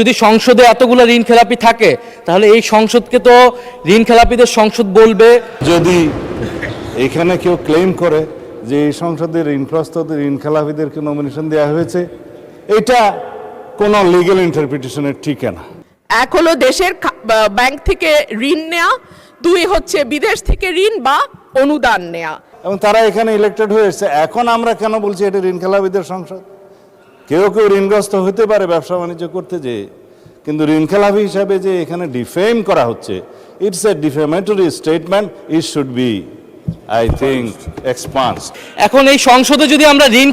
যদি সংসদে এতগুলো ঋণ খেলাপি থাকে তাহলে এই সংসদকে তো ঋণ খেলাপিদের সংসদ বলবে। যদি এখানে কেউ ক্লেম করে যে এই সংসদের ঋণগ্রস্ত ঋণ খেলাপিদেরকে নমিনেশন দেওয়া হয়েছে, এটা কোনো লিগ্যাল ইন্টারপ্রিটেশনের ঠিকানা। এক হলো দেশের ব্যাংক থেকে ঋণ নেয়া, দুই হচ্ছে বিদেশ থেকে ঋণ বা অনুদান নেয়া। এবং তারা এখানে ইলেক্টেড হয়ে এসেছে। এখন আমরা কেন বলছি এটা ঋণ খেলাপিদের সংসদ? কেউ কেউ ঋণগ্রস্ত হতে পারে ব্যবসা বাণিজ্য করতে যেয়ে, কিন্তু ঋণ খেলাপি হিসাবে যে এখানে ডিফেম করা হচ্ছে, it's a defamatory statement, it should be I think expunged. এখন এই সংসদে যদি আমরা ঋণ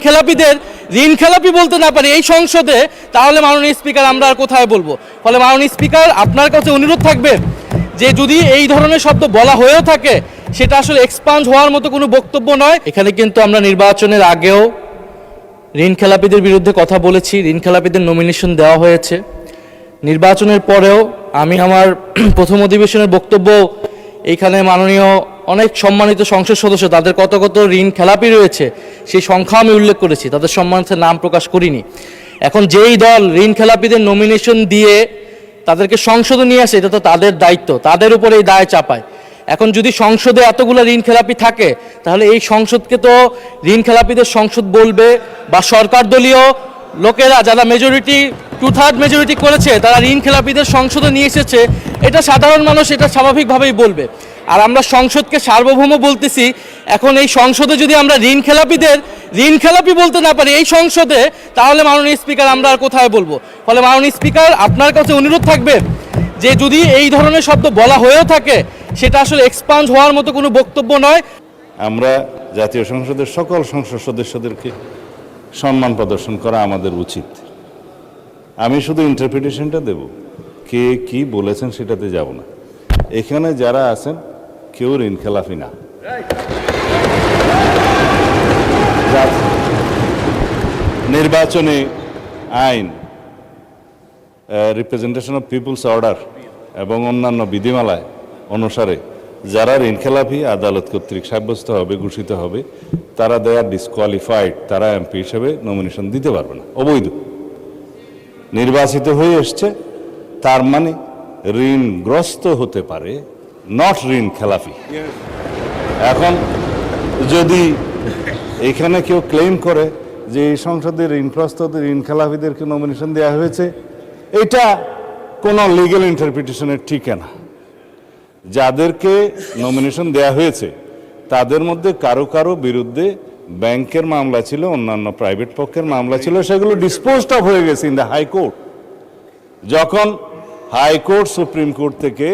খেলাপি বলতে না পারি এই সংসদে, তাহলে মাননীয় স্পিকার আমরা আর কোথায় বলবো? ফলে মাননীয় স্পিকার আপনার কাছে অনুরোধ থাকবে যে যদি এই ধরনের শব্দ বলা হয়েও থাকে সেটা আসলে এক্সপান্স হওয়ার মতো কোনো বক্তব্য নয়। এখানে কিন্তু আমরা নির্বাচনের আগেও ঋণ খেলাপিদের বিরুদ্ধে কথা বলেছি, ঋণ খেলাপিদের নমিনেশন দেওয়া হয়েছে। নির্বাচনের পরেও আমি আমার প্রথম অধিবেশনের বক্তব্য এইখানে মাননীয় অনেক সম্মানিত সংসদ সদস্য তাদের কত কত ঋণ খেলাপি রয়েছে সেই সংখ্যা আমি উল্লেখ করেছি, তাদের সম্মানিত নাম প্রকাশ করিনি। এখন যেই দল ঋণ খেলাপিদের নমিনেশন দিয়ে তাদেরকে সংসদে নিয়ে আসে, এটা তো তাদের দায়িত্ব, তাদের উপর এই দায় চাপায়। এখন যদি সংসদে এতগুলো ঋণ খেলাপি থাকে তাহলে এই সংসদকে তো ঋণ খেলাপিদের সংসদ বলবে, বা সরকার দলীয় লোকেরা যারা মেজরিটি 2/3 মেজরিটি করেছে তারা ঋণ খেলাপিদের সংসদে নিয়ে এসেছে, এটা সাধারণ মানুষ এটা স্বাভাবিকভাবেই বলবে। আর আমরা সংসদকে সার্বভৌম বলতেছি। এখন এই সংসদে যদি আমরা ঋণ খেলাপি বলতে না পারি এই সংসদে, তাহলে মাননীয় স্পিকার আমরা আর কোথায় বলবো? ফলে মাননীয় স্পিকার আপনার কাছে অনুরোধ থাকবে যে যদি এই ধরনের শব্দ বলা হয়েও থাকে সেটা আসলে এক্সপান্স হওয়ার মতো কোনো বক্তব্য নয়। আমরা জাতীয় সংসদের সকল সংসদ সদস্যদেরকে সম্মান প্রদর্শন করা আমাদের উচিত। আমি শুধু ইন্টারপ্রিটেশনটা দেব, কে কি বলেছেন সেটাতে যাব না। এখানে যারা আছেন কেউ ঋণ খেলাপি না। নির্বাচনী আইন, রিপ্রেজেন্টেশন অফ পিপুলস অর্ডার এবং অন্যান্য বিধিমালায় অনুসারে যারা ঋণ খেলাপি আদালত কর্তৃক সাব্যস্ত হবে, ঘোষিত হবে, তারা দে আর ডিসকোয়ালিফাইড, তারা এমপি হিসেবে নমিনেশন দিতে পারবে না, অবৈধ। নির্বাচিত হয়ে এসছে তার মানে ঋণগ্রস্ত হতে পারে, নট ঋণ খেলাপি। এখন যদি এখানে কেউ ক্লেম করে যে এই সংসদের ঋণগ্রস্ত ঋণ খেলাপিদেরকে নমিনেশন দেওয়া হয়েছে, এটা কোনো লিগ্যাল ইন্টারপ্রিটেশনের ঠিকানা। যাদেরকে নমিনেশন দেওয়া হয়েছে তাদের মধ্যে কারো কারো বিরুদ্ধে ব্যাংকের মামলা ছিল, অন্যান্য প্রাইভেট পক্ষের মামলা ছিল, সেগুলো ডিসপোজড অফ হয়ে গেছে ইন দ্য হাইকোর্ট। যখন হাইকোর্ট সুপ্রিম কোর্ট থেকে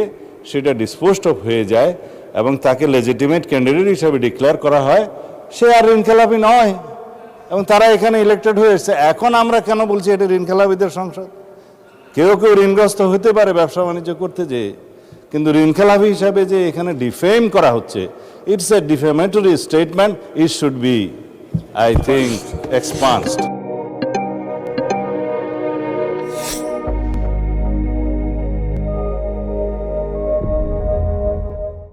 সেটা ডিসপোজড অফ হয়ে যায় এবং তাকে লেজিটিমেট ক্যান্ডিডেট হিসাবে ডিক্লেয়ার করা হয়, সে আর ঋণ খেলাপি নয়, এবং তারা এখানে ইলেক্টেড হয়ে এসেছে। এখন আমরা কেন বলছি এটা ঋণ খেলাপিদের সংসদ? কেউ কেউ ঋণগ্রস্ত হতে পারে ব্যবসা বাণিজ্য করতে যেয়ে, কিন্তু ঋণ খেলাপি হিসাবে যে এখানে ডিফেম করা হচ্ছে, it's a defamatory statement, it should be I think এক্সপান্সড।